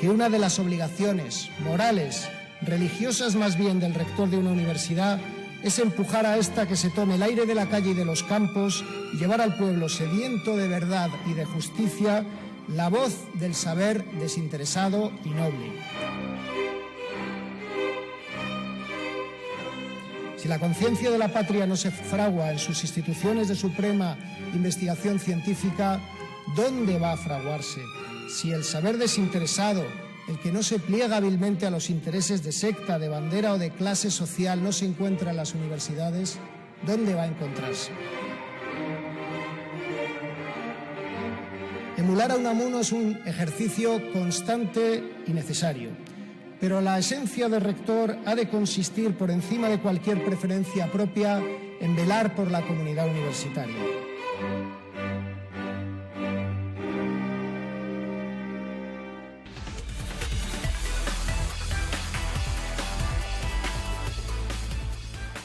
que una de las obligaciones morales, religiosas más bien, del rector de una universidad es empujar a esta que se tome el aire de la calle y de los campos y llevar al pueblo sediento de verdad y de justicia la voz del saber desinteresado y noble. Si la conciencia de la patria no se fragua en sus instituciones de suprema investigación científica, ¿dónde va a fraguarse? Si el saber desinteresado, el que no se pliega hábilmente a los intereses de secta, de bandera o de clase social, no se encuentra en las universidades, ¿dónde va a encontrarse? Emular a Unamuno es un ejercicio constante y necesario, pero la esencia del rector ha de consistir, por encima de cualquier preferencia propia, en velar por la comunidad universitaria.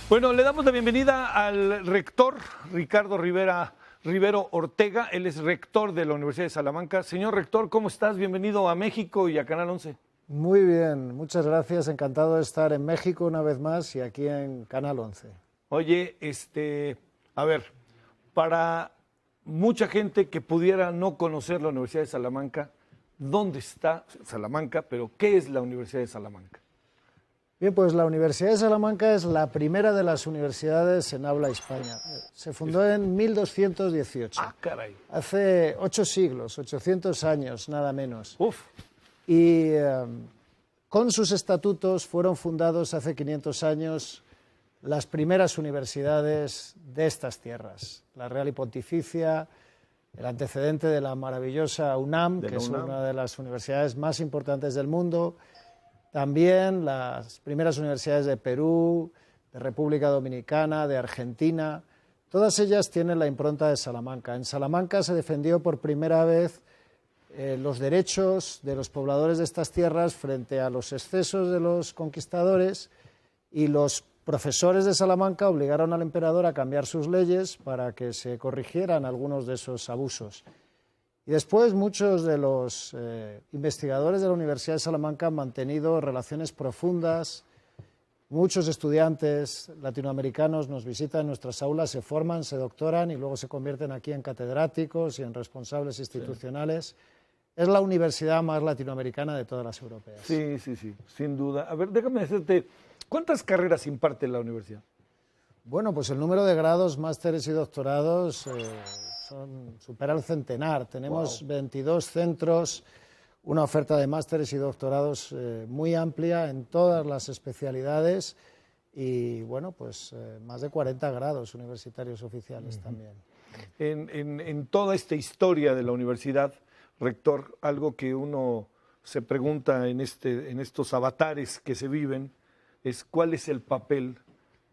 Bueno, le damos la bienvenida al rector Ricardo Rivero Ortega. Él es rector de la Universidad de Salamanca. Señor rector, ¿cómo estás? Bienvenido a México y a Canal 11. Muy bien, muchas gracias. Encantado de estar en México una vez más y aquí en Canal 11. Oye, a ver, para mucha gente que pudiera no conocer la Universidad de Salamanca, ¿dónde está Salamanca? Pero ¿qué es la Universidad de Salamanca? Bien, pues la Universidad de Salamanca es la primera de las universidades en habla hispana. Se fundó en 1218. Ah, caray. Hace 8 siglos, 800 años, nada menos. Uf. Y con sus estatutos fueron fundados hace 500 años las primeras universidades de estas tierras. La Real y Pontificia, el antecedente de la maravillosa UNAM, que es una de las universidades más importantes del mundo. También las primeras universidades de Perú, de República Dominicana, de Argentina, todas ellas tienen la impronta de Salamanca. En Salamanca se defendió por primera vez los derechos de los pobladores de estas tierras frente a los excesos de los conquistadores, y los profesores de Salamanca obligaron al emperador a cambiar sus leyes para que se corrigieran algunos de esos abusos. Y después muchos de los investigadores de la Universidad de Salamanca han mantenido relaciones profundas. Muchos estudiantes latinoamericanos nos visitan en nuestras aulas, se forman, se doctoran y luego se convierten aquí en catedráticos y en responsables institucionales. Sí. Es la universidad más latinoamericana de todas las europeas. Sí, sin duda. A ver, déjame decirte, ¿cuántas carreras imparte la universidad? Bueno, pues el número de grados, másteres y doctorados supera el centenar. Tenemos 22 centros, una oferta de másteres y doctorados muy amplia en todas las especialidades y, bueno, pues más de 40 grados universitarios oficiales también. En toda esta historia de la universidad, rector, algo que uno se pregunta en estos avatares que se viven es ¿cuál es el papel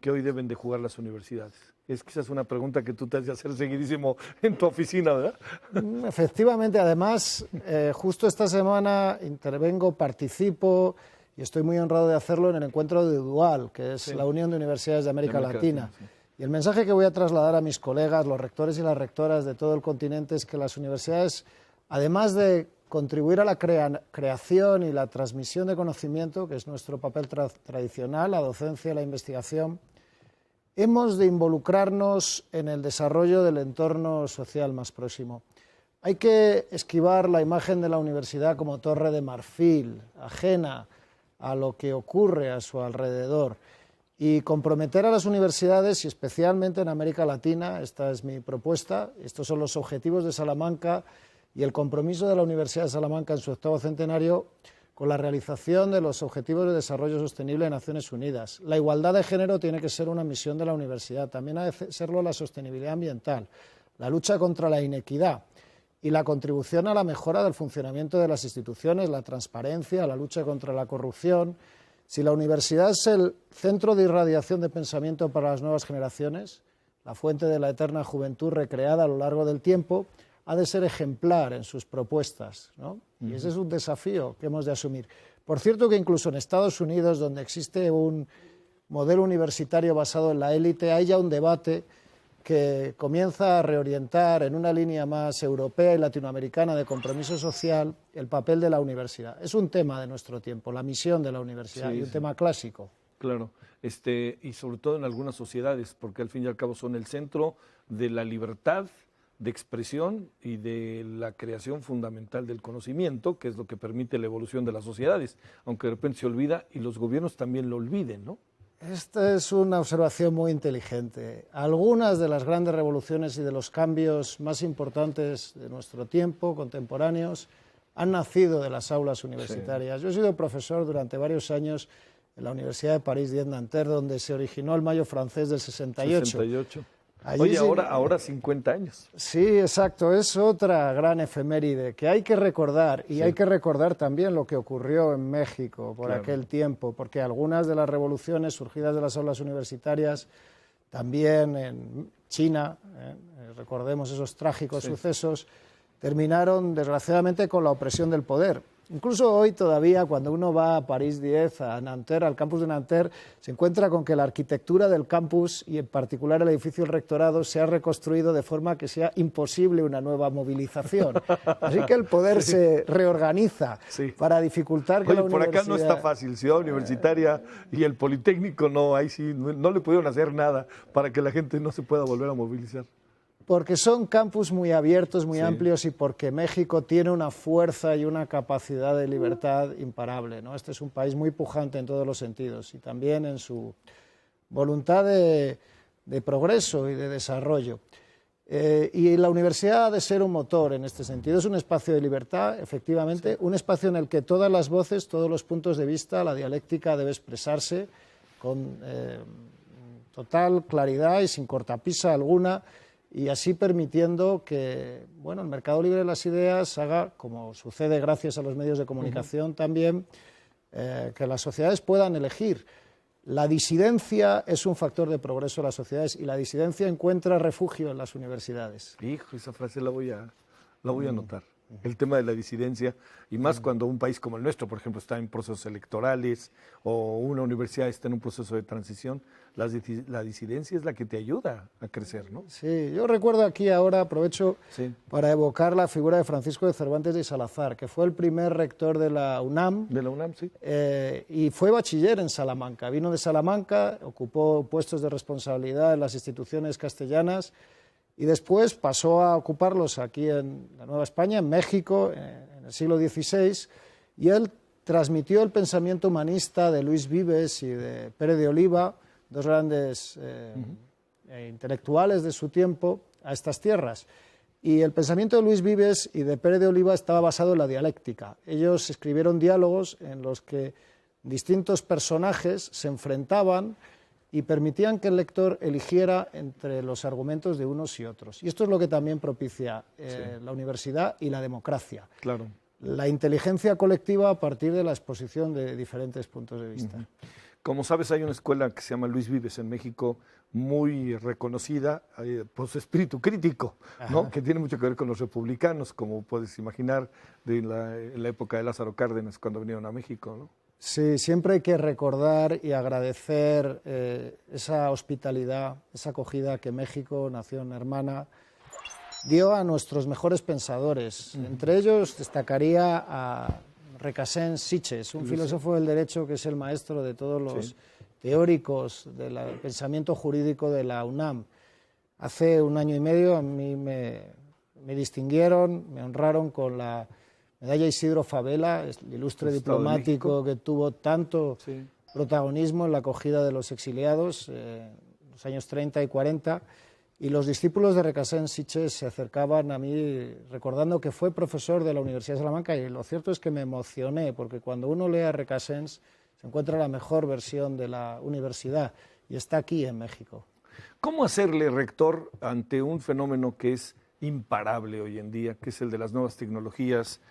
que hoy deben de jugar las universidades? Es quizás una pregunta que tú te has de hacer seguidísimo en tu oficina, ¿verdad? Efectivamente, además, justo esta semana intervengo, participo y estoy muy honrado de hacerlo en el encuentro de UDUAL, que es la Unión de Universidades de América Latina. Sí. Y el mensaje que voy a trasladar a mis colegas, los rectores y las rectoras de todo el continente, es que las universidades, además de contribuir a la creación y la transmisión de conocimiento, que es nuestro papel tradicional, la docencia y la investigación, hemos de involucrarnos en el desarrollo del entorno social más próximo. Hay que esquivar la imagen de la universidad como torre de marfil, ajena a lo que ocurre a su alrededor, y comprometer a las universidades, y especialmente en América Latina, esta es mi propuesta, estos son los objetivos de Salamanca y el compromiso de la Universidad de Salamanca en su 8º centenario, con la realización de los Objetivos de Desarrollo Sostenible de Naciones Unidas. La igualdad de género tiene que ser una misión de la universidad, también ha de serlo la sostenibilidad ambiental, la lucha contra la inequidad y la contribución a la mejora del funcionamiento de las instituciones, la transparencia, la lucha contra la corrupción. Si la universidad es el centro de irradiación de pensamiento para las nuevas generaciones, la fuente de la eterna juventud recreada a lo largo del tiempo, ha de ser ejemplar en sus propuestas, ¿no? Y ese es un desafío que hemos de asumir. Por cierto que incluso en Estados Unidos, donde existe un modelo universitario basado en la élite, hay ya un debate que comienza a reorientar en una línea más europea y latinoamericana de compromiso social el papel de la universidad. Es un tema de nuestro tiempo, la misión de la universidad, y un tema clásico. Claro, y sobre todo en algunas sociedades, porque al fin y al cabo son el centro de la libertad de expresión y de la creación fundamental del conocimiento, que es lo que permite la evolución de las sociedades, aunque de repente se olvida y los gobiernos también lo olviden, ¿no? Esta es una observación muy inteligente. Algunas de las grandes revoluciones y de los cambios más importantes de nuestro tiempo, contemporáneos, han nacido de las aulas universitarias. Yo he sido profesor durante varios años en la Universidad de París-Nanterre, donde se originó el Mayo francés del 68. Oye, ahora 50 años. Sí, exacto, es otra gran efeméride que hay que recordar, y hay que recordar también lo que ocurrió en México por aquel tiempo, porque algunas de las revoluciones surgidas de las aulas universitarias, también en China, recordemos esos trágicos sucesos, terminaron desgraciadamente con la opresión del poder. Incluso hoy todavía, cuando uno va a París 10, a Nanterre, al campus de Nanterre, se encuentra con que la arquitectura del campus, y en particular el edificio del rectorado, se ha reconstruido de forma que sea imposible una nueva movilización. Así que el poder se reorganiza para dificultar que la universidad... Por acá no está fácil, Ciudad Universitaria y el Politécnico no, ahí sí, no le pudieron hacer nada para que la gente no se pueda volver a movilizar. Porque son campus muy abiertos, muy amplios, y porque México tiene una fuerza y una capacidad de libertad imparable, ¿no? Este es un país muy pujante en todos los sentidos, y también en su voluntad de progreso y de desarrollo. Y la universidad ha de ser un motor en este sentido. Es un espacio de libertad, efectivamente, un espacio en el que todas las voces, todos los puntos de vista, la dialéctica debe expresarse con total claridad y sin cortapisa alguna, y así permitiendo que el mercado libre de las ideas haga, como sucede gracias a los medios de comunicación también, que las sociedades puedan elegir. La disidencia es un factor de progreso de las sociedades, y la disidencia encuentra refugio en las universidades. Hijo, esa frase la voy a anotar. El tema de la disidencia, y más cuando un país como el nuestro, por ejemplo, está en procesos electorales, o una universidad está en un proceso de transición, la disidencia es la que te ayuda a crecer, ¿no? Sí, yo recuerdo aquí ahora, aprovecho para evocar la figura de Francisco de Cervantes de Salazar, que fue el primer rector de la UNAM. De la UNAM, sí. Y fue bachiller en Salamanca. Vino de Salamanca, ocupó puestos de responsabilidad en las instituciones castellanas, y después pasó a ocuparlos aquí en la Nueva España, en México, en el siglo XVI, y él transmitió el pensamiento humanista de Luis Vives y de Pérez de Oliva, dos grandes intelectuales de su tiempo, a estas tierras. Y el pensamiento de Luis Vives y de Pérez de Oliva estaba basado en la dialéctica. Ellos escribieron diálogos en los que distintos personajes se enfrentaban y permitían que el lector eligiera entre los argumentos de unos y otros. Y esto es lo que también propicia la universidad y la democracia. Claro. La inteligencia colectiva a partir de la exposición de diferentes puntos de vista. Como sabes, hay una escuela que se llama Luis Vives en México, muy reconocida por su espíritu crítico, ¿no? Que tiene mucho que ver con los republicanos, como puedes imaginar, en la época de Lázaro Cárdenas, cuando vinieron a México, ¿no? Sí, siempre hay que recordar y agradecer esa hospitalidad, esa acogida que México, nación hermana, dio a nuestros mejores pensadores. Entre ellos destacaría a Recasens Sitges, un filósofo del derecho que es el maestro de todos los teóricos del pensamiento jurídico de la UNAM. Hace un año y medio a mí me distinguieron, me honraron con la medalla Isidro Fabela, el ilustre diplomático que tuvo tanto protagonismo en la acogida de los exiliados en los años 30 y 40, y los discípulos de Recasens Sitges se acercaban a mí recordando que fue profesor de la Universidad de Salamanca, y lo cierto es que me emocioné, porque cuando uno lee a Recasens se encuentra la mejor versión de la universidad, y está aquí en México. ¿Cómo hacerle, rector, ante un fenómeno que es imparable hoy en día, que es el de las nuevas tecnologías,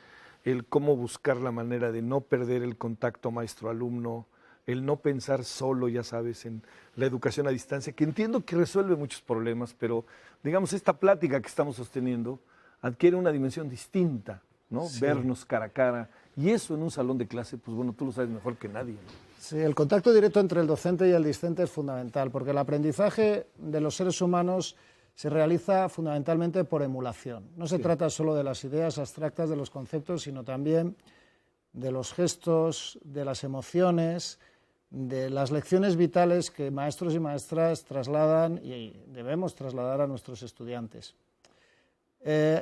el cómo buscar la manera de no perder el contacto maestro-alumno, el no pensar solo, ya sabes, en la educación a distancia, que entiendo que resuelve muchos problemas, pero digamos, esta plática que estamos sosteniendo adquiere una dimensión distinta, ¿no? Vernos cara a cara, y eso en un salón de clase, pues bueno, tú lo sabes mejor que nadie, ¿no? Sí, el contacto directo entre el docente y el discente es fundamental, porque el aprendizaje de los seres humanos se realiza fundamentalmente por emulación. No se trata solo de las ideas abstractas, de los conceptos, sino también de los gestos, de las emociones, de las lecciones vitales que maestros y maestras trasladan y debemos trasladar a nuestros estudiantes.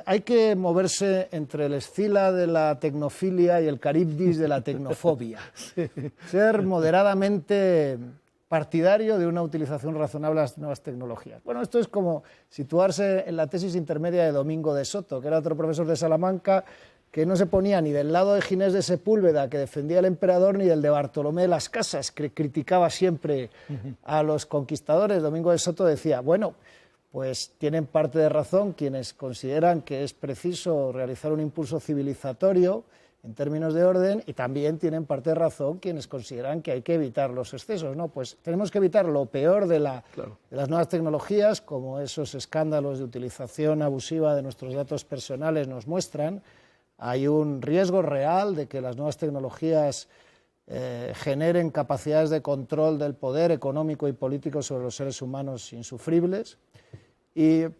Hay que moverse entre el escila de la tecnofilia y el caribdis de la tecnofobia. Ser moderadamente partidario de una utilización razonable de las nuevas tecnologías. Bueno, esto es como situarse en la tesis intermedia de Domingo de Soto, que era otro profesor de Salamanca, que no se ponía ni del lado de Ginés de Sepúlveda, que defendía al emperador, ni del de Bartolomé de las Casas, que criticaba siempre a los conquistadores. Domingo de Soto decía, bueno, pues tienen parte de razón quienes consideran que es preciso realizar un impulso civilizatorio en términos de orden, y también tienen parte de razón quienes consideran que hay que evitar los excesos, ¿no? Pues tenemos que evitar lo peor de las nuevas tecnologías, como esos escándalos de utilización abusiva de nuestros datos personales nos muestran. Hay un riesgo real de que las nuevas tecnologías generen capacidades de control del poder económico y político sobre los seres humanos insufribles,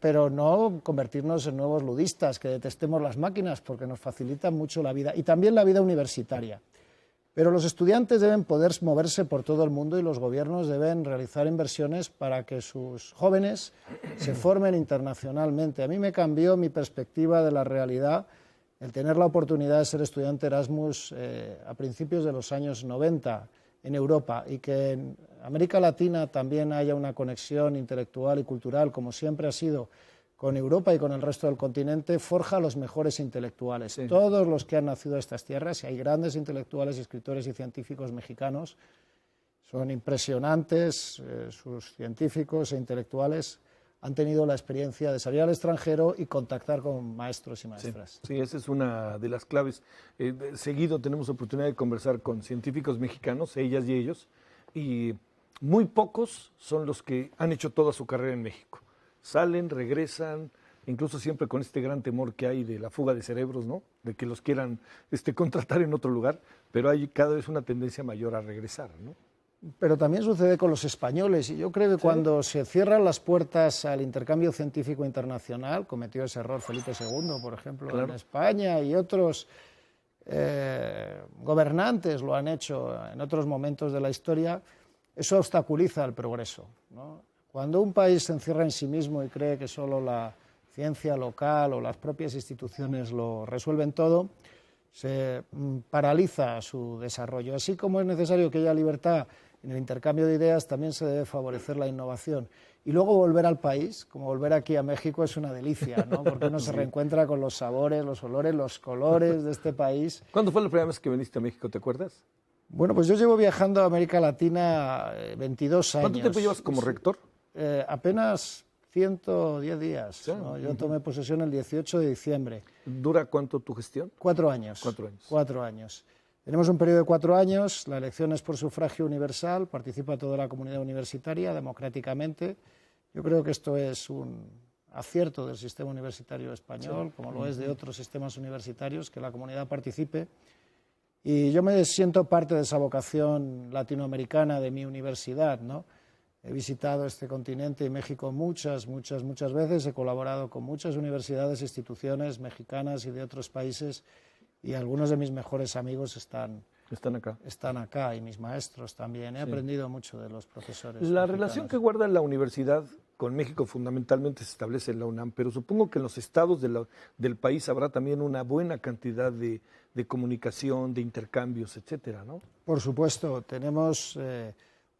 pero no convertirnos en nuevos ludistas, que detestemos las máquinas porque nos facilitan mucho la vida, y también la vida universitaria. Pero los estudiantes deben poder moverse por todo el mundo y los gobiernos deben realizar inversiones para que sus jóvenes se formen internacionalmente. A mí me cambió mi perspectiva de la realidad el tener la oportunidad de ser estudiante Erasmus a principios de los años 90 en Europa, y que en América Latina también haya una conexión intelectual y cultural, como siempre ha sido con Europa y con el resto del continente, forja a los mejores intelectuales. Sí. Todos los que han nacido en estas tierras, y hay grandes intelectuales, escritores y científicos mexicanos, son impresionantes, sus científicos e intelectuales han tenido la experiencia de salir al extranjero y contactar con maestros y maestras. Sí, esa es una de las claves. Seguido tenemos oportunidad de conversar con científicos mexicanos, ellas y ellos, y muy pocos son los que han hecho toda su carrera en México. Salen, regresan, incluso siempre con este gran temor que hay de la fuga de cerebros, ¿no? De que los quieran contratar en otro lugar, pero hay cada vez una tendencia mayor a regresar, ¿no? Pero también sucede con los españoles, y yo creo que cuando se cierran las puertas al intercambio científico internacional, cometió ese error Felipe II, por ejemplo, en España, y otros gobernantes lo han hecho en otros momentos de la historia, eso obstaculiza el progreso, ¿no? Cuando un país se encierra en sí mismo y cree que solo la ciencia local o las propias instituciones lo resuelven todo, se paraliza su desarrollo. Así como es necesario que haya libertad en el intercambio de ideas, también se debe favorecer la innovación. Y luego volver al país, como volver aquí a México, es una delicia, ¿no? Porque uno se reencuentra con los sabores, los olores, los colores de este país. ¿Cuándo fue la primera vez que viniste a México, te acuerdas? Bueno, pues yo llevo viajando a América Latina 22 años. ¿Cuánto tiempo llevas como rector? Apenas 110 días. Sí. ¿No? Yo tomé posesión el 18 de diciembre. ¿Dura cuánto tu gestión? 4 años. 4 años. 4 años. Tenemos un periodo de 4 años, la elección es por sufragio universal, participa toda la comunidad universitaria democráticamente. Yo creo que esto es un acierto del sistema universitario español, como lo es de otros sistemas universitarios, que la comunidad participe. Y yo me siento parte de esa vocación latinoamericana de mi universidad, ¿no? He visitado este continente y México muchas veces, he colaborado con muchas universidades e instituciones mexicanas y de otros países, y algunos de mis mejores amigos están acá, y mis maestros también. He aprendido mucho de los profesores. La relación que guarda la universidad con México fundamentalmente se establece en la UNAM, pero supongo que en los estados del país habrá también una buena cantidad de comunicación, de intercambios, etcétera, ¿no? Por supuesto, tenemos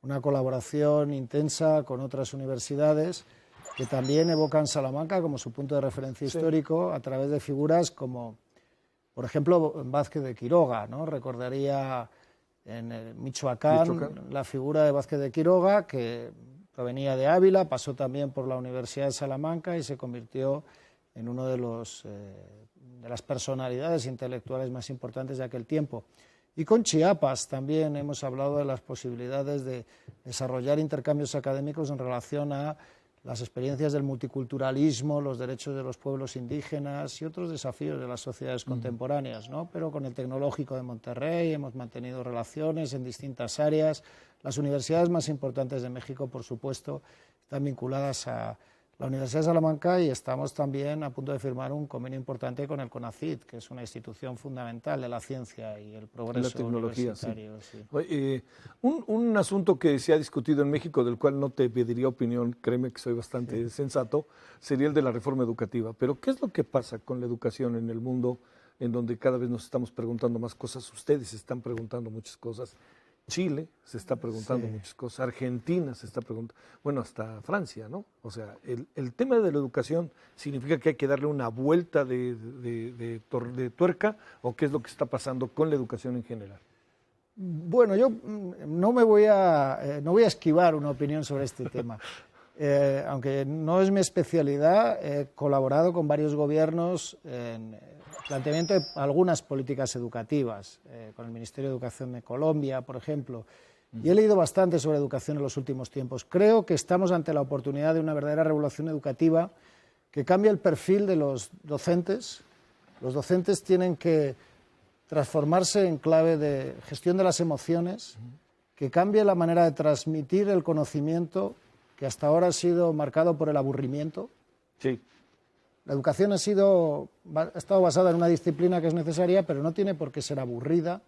una colaboración intensa con otras universidades que también evocan Salamanca como su punto de referencia histórico a través de figuras como, por ejemplo, Vázquez de Quiroga, ¿no? Recordaría en Michoacán la figura de Vázquez de Quiroga, que provenía de Ávila, pasó también por la Universidad de Salamanca y se convirtió en uno de las personalidades intelectuales más importantes de aquel tiempo. Y con Chiapas también hemos hablado de las posibilidades de desarrollar intercambios académicos en relación a las experiencias del multiculturalismo, los derechos de los pueblos indígenas y otros desafíos de las sociedades contemporáneas, ¿no? Pero con el Tecnológico de Monterrey hemos mantenido relaciones en distintas áreas. Las universidades más importantes de México, por supuesto, están vinculadas a la Universidad de Salamanca y estamos también a punto de firmar un convenio importante con el CONACYT, que es una institución fundamental de la ciencia y el progreso la tecnología, universitario. sí. Sí. Un asunto que se ha discutido en México, del cual no te pediría opinión, créeme que soy bastante sensato, sería el de la reforma educativa. Pero ¿qué es lo que pasa con la educación en el mundo, en donde cada vez nos estamos preguntando más cosas? Ustedes se están preguntando muchas cosas. Chile se está preguntando muchas cosas, Argentina se está preguntando, bueno, hasta Francia, ¿no? O sea, el tema de la educación significa que hay que darle una vuelta de tuerca, ¿o qué es lo que está pasando con la educación en general? Bueno, yo no voy a esquivar una opinión sobre este tema. Aunque no es mi especialidad, he colaborado con varios gobiernos en planteamiento de algunas políticas educativas, con el Ministerio de Educación de Colombia, por ejemplo, y he leído bastante sobre educación en los últimos tiempos. Creo que estamos ante la oportunidad de una verdadera revolución educativa que cambia el perfil de los docentes. Los docentes tienen que transformarse en clave de gestión de las emociones, que cambie la manera de transmitir el conocimiento, que hasta ahora ha sido marcado por el aburrimiento. Sí. La educación ha estado basada en una disciplina que es necesaria, pero no tiene por qué ser aburrida,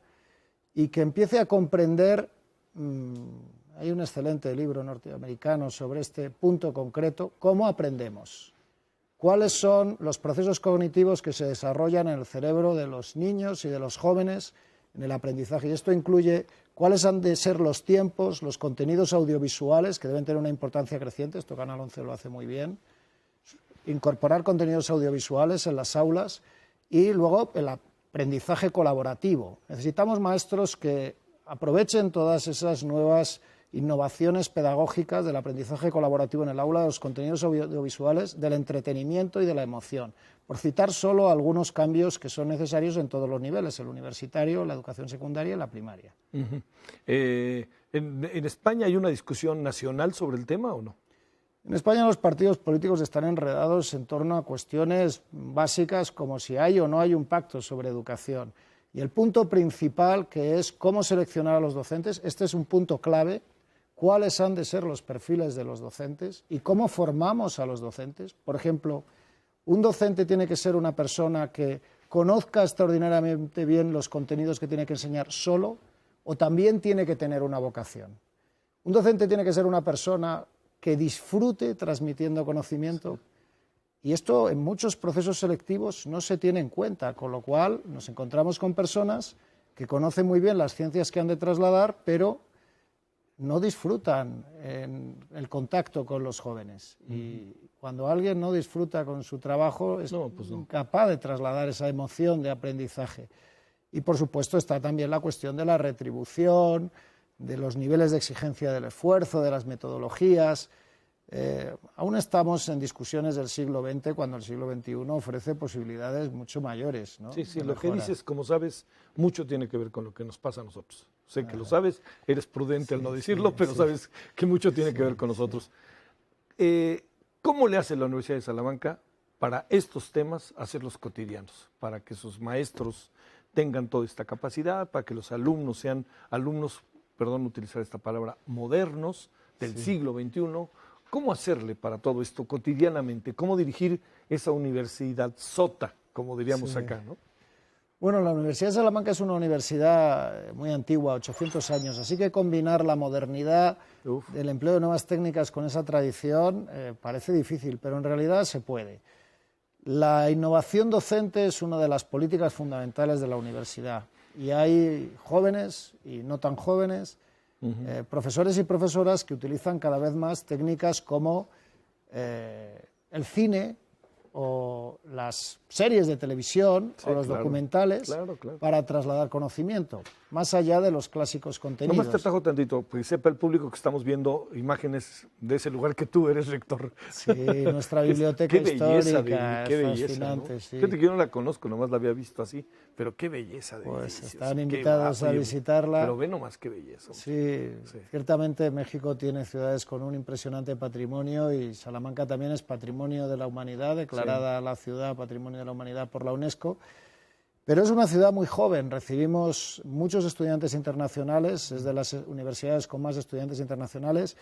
y que empiece a comprender, hay un excelente libro norteamericano sobre este punto concreto, cómo aprendemos, cuáles son los procesos cognitivos que se desarrollan en el cerebro de los niños y de los jóvenes en el aprendizaje, y esto incluye cuáles han de ser los tiempos, los contenidos audiovisuales, que deben tener una importancia creciente, esto Canal 11 lo hace muy bien, incorporar contenidos audiovisuales en las aulas y luego el aprendizaje colaborativo. Necesitamos maestros que aprovechen todas esas nuevas innovaciones pedagógicas del aprendizaje colaborativo en el aula, de los contenidos audiovisuales, del entretenimiento y de la emoción. Por citar solo algunos cambios que son necesarios en todos los niveles, el universitario, la educación secundaria y la primaria. ¿En España hay una discusión nacional sobre el tema o no? En España los partidos políticos están enredados en torno a cuestiones básicas como si hay o no hay un pacto sobre educación. Y el punto principal, que es cómo seleccionar a los docentes, este es un punto clave, cuáles han de ser los perfiles de los docentes y cómo formamos a los docentes. Por ejemplo, un docente tiene que ser una persona que conozca extraordinariamente bien los contenidos que tiene que enseñar solo, o también tiene que tener una vocación. Un docente tiene que ser una persona que disfrute transmitiendo conocimiento, y esto en muchos procesos selectivos no se tiene en cuenta, con lo cual nos encontramos con personas que conocen muy bien las ciencias que han de trasladar, pero no disfrutan en el contacto con los jóvenes. Y cuando alguien no disfruta con su trabajo es incapaz de trasladar esa emoción de aprendizaje. Y por supuesto está también la cuestión de la retribución, de los niveles de exigencia del esfuerzo, de las metodologías. Aún estamos en discusiones del siglo XX, cuando el siglo XXI ofrece posibilidades mucho mayores, ¿no? Sí, lo que dices, como sabes, mucho tiene que ver con lo que nos pasa a nosotros. Sé que lo sabes, eres prudente al no decirlo, pero sabes que mucho tiene que ver con nosotros. ¿Cómo le hace la Universidad de Salamanca para estos temas hacerlos cotidianos? Para que sus maestros tengan toda esta capacidad, para que los alumnos sean alumnos, perdón utilizar esta palabra, modernos del siglo XXI. ¿Cómo hacerle para todo esto cotidianamente? ¿Cómo dirigir esa universidad sota, como diríamos acá, ¿no? Bueno, la Universidad de Salamanca es una universidad muy antigua, 800 años, así que combinar la modernidad del empleo de nuevas técnicas con esa tradición parece difícil, pero en realidad se puede. La innovación docente es una de las políticas fundamentales de la universidad, y hay jóvenes y no tan jóvenes, profesores y profesoras que utilizan cada vez más técnicas como el cine o las series de televisión o los documentales para trasladar conocimiento, más allá de los clásicos contenidos. Nomás te atajo tantito, pues sepa el público que estamos viendo imágenes de ese lugar que tú eres rector. Sí, nuestra biblioteca histórica, qué es belleza, fascinante. ¿no? Sí. Fíjate que yo no la conozco, nomás la había visto así, pero qué belleza de Pues edificios, están invitados a visitarla. Pero ve nomás qué belleza. Sí, ciertamente México tiene ciudades con un impresionante patrimonio, y Salamanca también es Patrimonio de la Humanidad, declarada la ciudad Patrimonio de la Humanidad por la UNESCO. Pero es una ciudad muy joven, recibimos muchos estudiantes internacionales, es de las universidades con más estudiantes internacionales,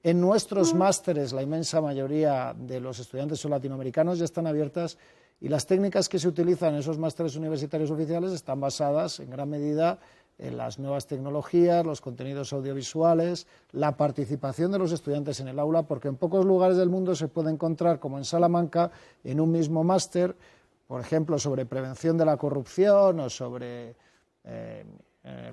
En nuestros másteres, la inmensa mayoría de los estudiantes son latinoamericanos, ya están abiertas, y las técnicas que se utilizan en esos másteres universitarios oficiales están basadas en gran medida en las nuevas tecnologías, los contenidos audiovisuales, la participación de los estudiantes en el aula, porque en pocos lugares del mundo se puede encontrar, como en Salamanca, en un mismo máster, por ejemplo, sobre prevención de la corrupción o sobre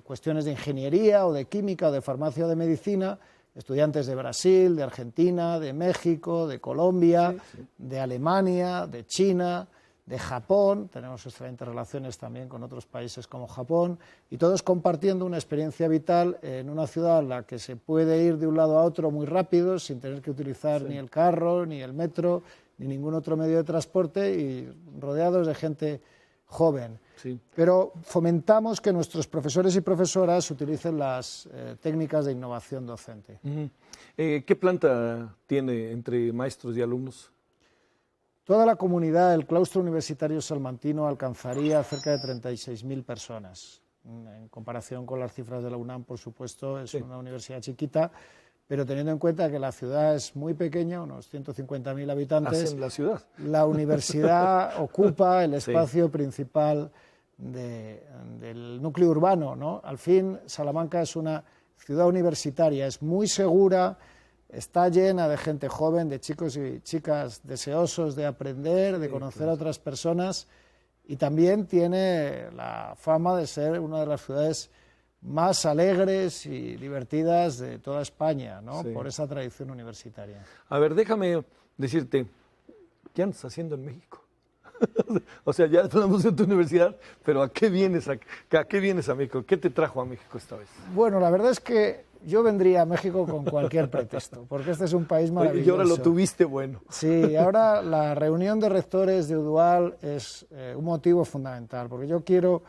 cuestiones de ingeniería o de química o de farmacia o de medicina, estudiantes de Brasil, de Argentina, de México, de Colombia, de Alemania, de China, de Japón, tenemos excelentes relaciones también con otros países como Japón, y todos compartiendo una experiencia vital en una ciudad en la que se puede ir de un lado a otro muy rápido, sin tener que utilizar ni el carro, ni el metro, ni ningún otro medio de transporte, y rodeados de gente joven. Sí. Pero fomentamos que nuestros profesores y profesoras utilicen las técnicas de innovación docente. ¿Qué planta tiene entre maestros y alumnos? Toda la comunidad del claustro universitario salmantino alcanzaría cerca de 36.000 personas. En comparación con las cifras de la UNAM, por supuesto, es una universidad chiquita, pero teniendo en cuenta que la ciudad es muy pequeña, unos 150.000 habitantes, ¿En la ciudad? La universidad ocupa el espacio principal del núcleo urbano, ¿no? Al fin, Salamanca es una ciudad universitaria, es muy segura, está llena de gente joven, de chicos y chicas deseosos de aprender, de conocer a otras personas, y también tiene la fama de ser una de las ciudades más alegres y divertidas de toda España, ¿no? Por esa tradición universitaria. A ver, déjame decirte, ¿qué andas haciendo en México? O sea, ya hablamos de tu universidad, pero ¿a qué vienes a México? ¿Qué te trajo a México esta vez? Bueno, la verdad es que yo vendría a México con cualquier pretexto, porque este es un país maravilloso. Y ahora lo tuviste bueno. Sí, ahora la reunión de rectores de UDUAL es un motivo fundamental, porque yo quiero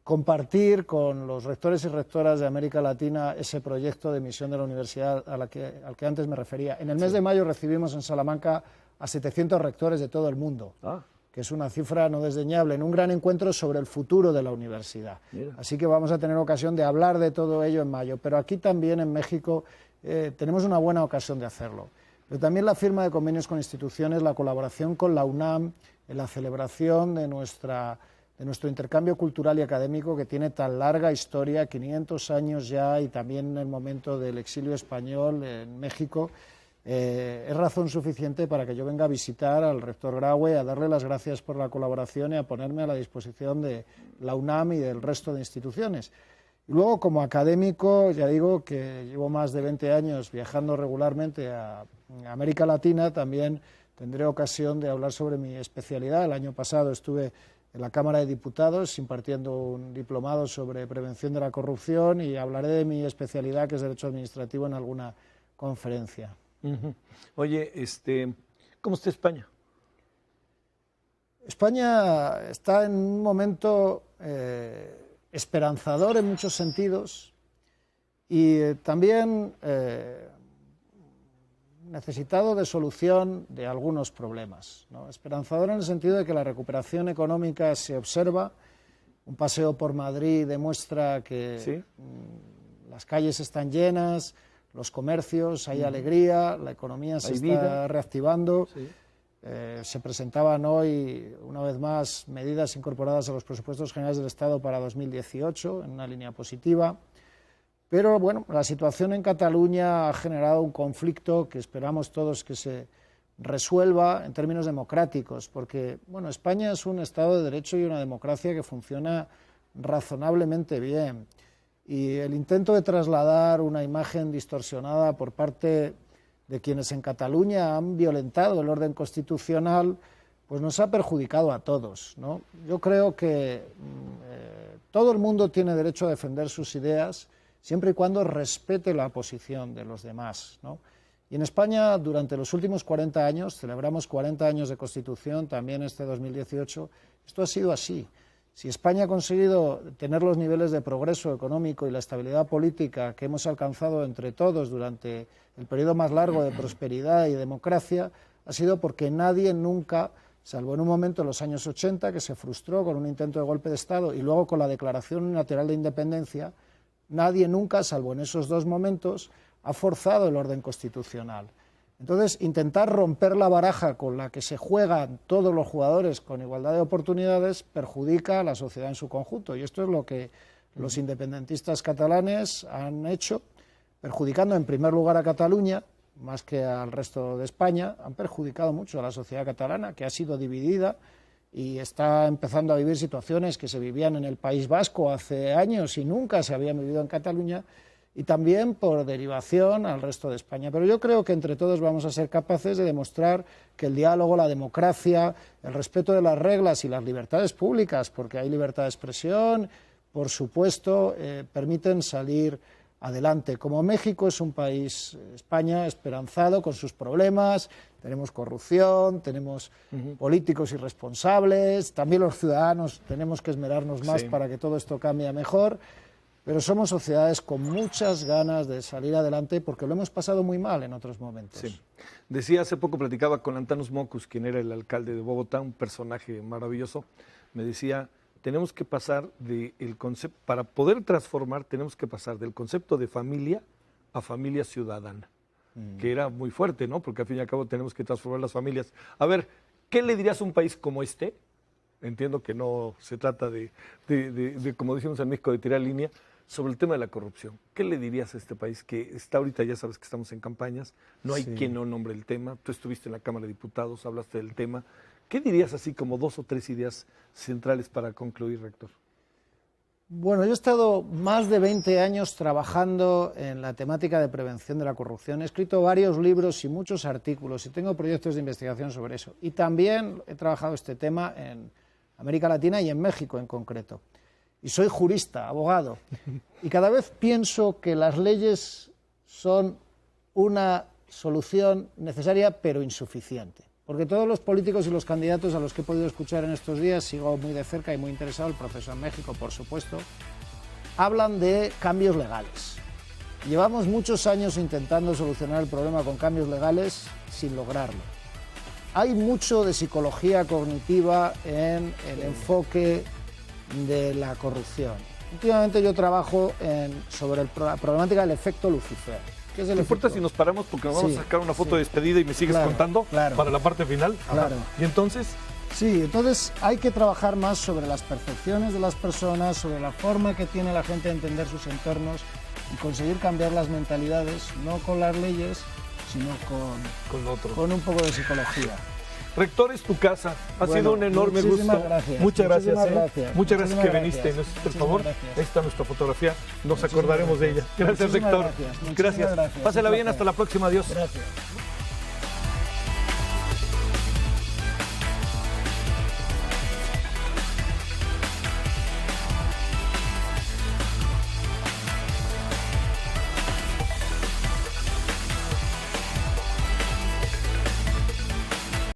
compartir con los rectores y rectoras de América Latina ese proyecto de misión de la universidad al que antes me refería. En el mes de mayo recibimos en Salamanca a 700 rectores de todo el mundo, que es una cifra no desdeñable, en un gran encuentro sobre el futuro de la universidad. Mira. Así que vamos a tener ocasión de hablar de todo ello en mayo, pero aquí también en México tenemos una buena ocasión de hacerlo. Pero también la firma de convenios con instituciones, la colaboración con la UNAM, en la celebración de nuestro intercambio cultural y académico, que tiene tan larga historia, 500 años ya, y también en el momento del exilio español en México, es razón suficiente para que yo venga a visitar al rector Graue, a darle las gracias por la colaboración y a ponerme a la disposición de la UNAM y del resto de instituciones. Y luego, como académico, ya digo que llevo más de 20 años viajando regularmente a América Latina, también tendré ocasión de hablar sobre mi especialidad. El año pasado estuve en la Cámara de Diputados impartiendo un diplomado sobre prevención de la corrupción, y hablaré de mi especialidad, que es Derecho Administrativo, en alguna conferencia. Oye, ¿cómo está España? España está en un momento esperanzador en muchos sentidos, y también necesitado de solución de algunos problemas, ¿no? Esperanzador en el sentido de que la recuperación económica se observa. Un paseo por Madrid demuestra que las calles están llenas, los comercios, hay alegría, la economía se está reactivando. Se presentaban hoy, una vez más, medidas incorporadas a los presupuestos generales del Estado para 2018, en una línea positiva. Pero, bueno, la situación en Cataluña ha generado un conflicto que esperamos todos que se resuelva en términos democráticos, porque, bueno, España es un Estado de Derecho y una democracia que funciona razonablemente bien. Y el intento de trasladar una imagen distorsionada por parte de quienes en Cataluña han violentado el orden constitucional, pues nos ha perjudicado a todos, ¿no? Yo creo que todo el mundo tiene derecho a defender sus ideas, siempre y cuando respete la posición de los demás, ¿no? Y en España, durante los últimos 40 años, celebramos 40 años de Constitución, también este 2018, esto ha sido así. Si España ha conseguido tener los niveles de progreso económico y la estabilidad política que hemos alcanzado entre todos durante el periodo más largo de prosperidad y democracia, ha sido porque nadie nunca, salvo en un momento en los años 80, que se frustró con un intento de golpe de Estado, y luego con la declaración unilateral de independencia, nadie nunca, salvo en esos dos momentos, ha forzado el orden constitucional. Entonces, intentar romper la baraja con la que se juegan todos los jugadores con igualdad de oportunidades perjudica a la sociedad en su conjunto. Y esto es lo que los independentistas catalanes han hecho, perjudicando en primer lugar a Cataluña, más que al resto de España. Han perjudicado mucho a la sociedad catalana, que ha sido dividida y está empezando a vivir situaciones que se vivían en el País Vasco hace años y nunca se habían vivido en Cataluña, y también por derivación al resto de España. Pero yo creo que entre todos vamos a ser capaces de demostrar que el diálogo, la democracia, el respeto de las reglas y las libertades públicas, porque hay libertad de expresión, por supuesto, permiten salir adelante. Como México es un país, España, esperanzado con sus problemas, tenemos corrupción, tenemos políticos irresponsables, también los ciudadanos tenemos que esmerarnos más para que todo esto cambie mejor. Pero somos sociedades con muchas ganas de salir adelante porque lo hemos pasado muy mal en otros momentos. Sí. Decía, hace poco platicaba con Antanos Mockus, quien era el alcalde de Bogotá, un personaje maravilloso. Me decía, tenemos que pasar del concepto, para poder transformar, tenemos que pasar del concepto de familia a familia ciudadana, que era muy fuerte, ¿no? Porque al fin y al cabo tenemos que transformar las familias. A ver, ¿qué le dirías a un país como este? Entiendo que no se trata de como decimos en México, de tirar línea, sobre el tema de la corrupción. ¿Qué le dirías a este país que está ahorita, ya sabes que estamos en campañas, no hay quien no nombre el tema, tú estuviste en la Cámara de Diputados, hablaste del tema? ¿Qué dirías así como 2 o 3 ideas centrales para concluir, rector? Bueno, yo he estado más de 20 años trabajando en la temática de prevención de la corrupción. He escrito varios libros y muchos artículos y tengo proyectos de investigación sobre eso. Y también he trabajado este tema en América Latina y en México en concreto. Y soy jurista, abogado, y cada vez pienso que las leyes son una solución necesaria pero insuficiente. Porque todos los políticos y los candidatos a los que he podido escuchar en estos días, sigo muy de cerca y muy interesado, el proceso en México, por supuesto, hablan de cambios legales. Llevamos muchos años intentando solucionar el problema con cambios legales sin lograrlo. Hay mucho de psicología cognitiva en el enfoque de la corrupción. Últimamente yo trabajo sobre la problemática del efecto Lucifer. ¿Qué es el efecto? ¿Te importa si nos paramos porque nos vamos a sacar una foto de despedida y me sigues contando para la parte final? Claro. ¿Y entonces? Sí, entonces hay que trabajar más sobre las percepciones de las personas, sobre la forma que tiene la gente de entender sus entornos y conseguir cambiar las mentalidades, no con las leyes, sino con un poco de psicología. Rector, es tu casa. Ha sido un enorme gusto. Gracias. Muchas gracias. Muchas gracias que gracias. viniste. ¿No es por favor? Ahí está nuestra fotografía. Nos acordaremos de ella. Gracias, Rector. Gracias. Pásela bien. Hasta la próxima. Adiós. Gracias.